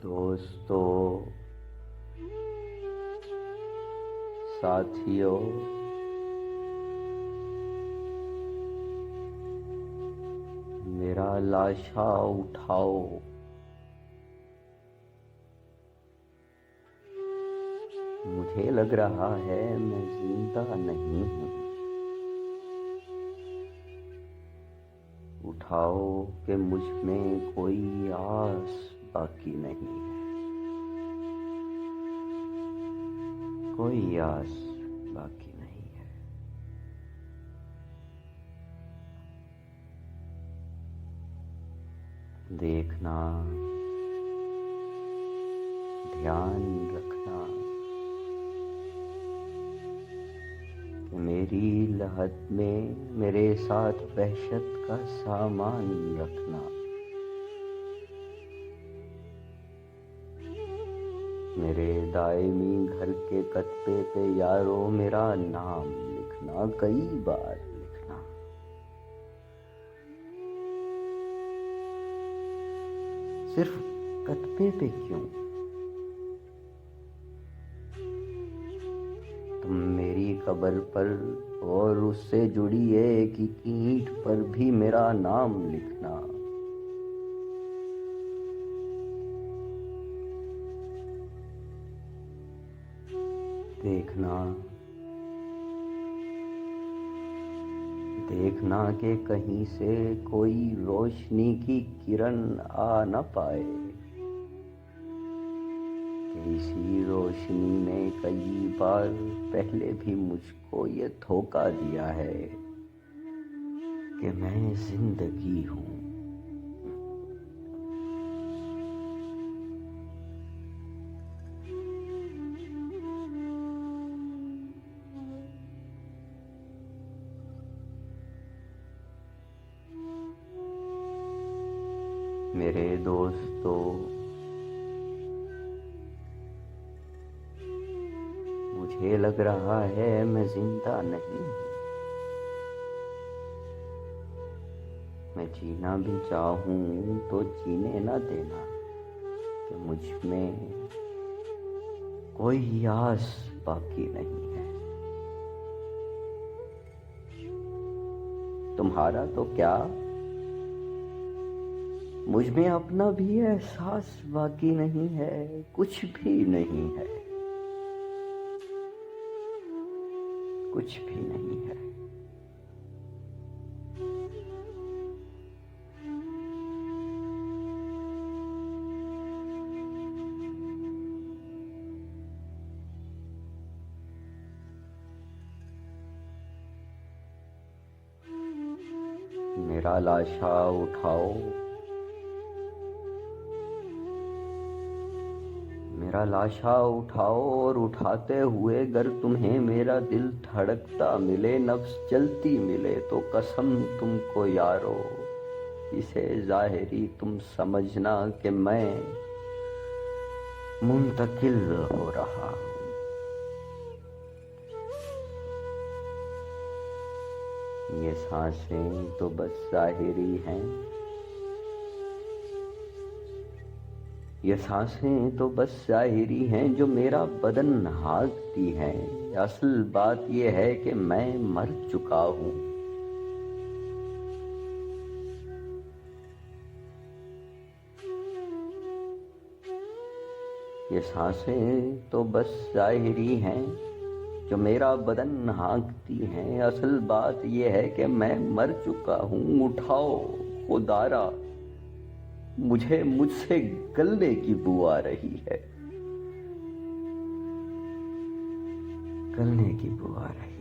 दोस्तों, साथियों, मेरा लाशा उठाओ। मुझे लग रहा है मैं जिंदा नहीं हूँ। उठाओ कि मुझ में कोई आस बाकी नहीं है। कोई आस बाकी नहीं है। देखना, ध्यान रखना कि मेरी लहद में मेरे साथ वहशत का सामान रखना। मेरे दायमी घर के कत्ते पे यारो मेरा नाम लिखना, कई बार लिखना। सिर्फ कत्ते पे क्यों? तुम मेरी कब्र पर और उससे जुड़ी एक ईंट पर भी मेरा नाम लिखना। देखना कि कहीं से कोई रोशनी की किरण आ न पाए। इसी रोशनी ने कई बार पहले भी मुझको ये धोखा दिया है कि मैं जिंदगी हूँ। मेरे दोस्तों, मुझे लग रहा है मैं जिंदा नहीं हूँ। मैं जीना भी चाहूँ तो जीने न देना कि मुझ में कोई आस बाकी नहीं है। तुम्हारा तो क्या, मुझ में अपना भी एहसास बाकी नहीं है। कुछ भी नहीं है। कुछ भी नहीं है। मेरा लाशा उठाओ। मेरा लाशा उठाओ और उठाते हुए अगर तुम्हें मेरा दिल धड़कता मिले, नफ्स जलती मिले, तो कसम तुमको यारो, इसे जाहिरी तुम समझना कि मैं मुंतकिल हो रहा हूँ। ये सांसें तो बस जाहिरी हैं। ये सांसें तो बस जाहिरी हैं जो मेरा बदन हाँकती हैं। असल बात यह है कि मैं मर चुका हूँ। ये सांसें तो बस जाहिरी हैं जो मेरा बदन हाँकती हैं। असल बात यह है कि मैं मर चुका हूँ। उठाओ खुदारा, मुझे मुझसे गलने की बू आ रही है। गलने की बू आ रही है।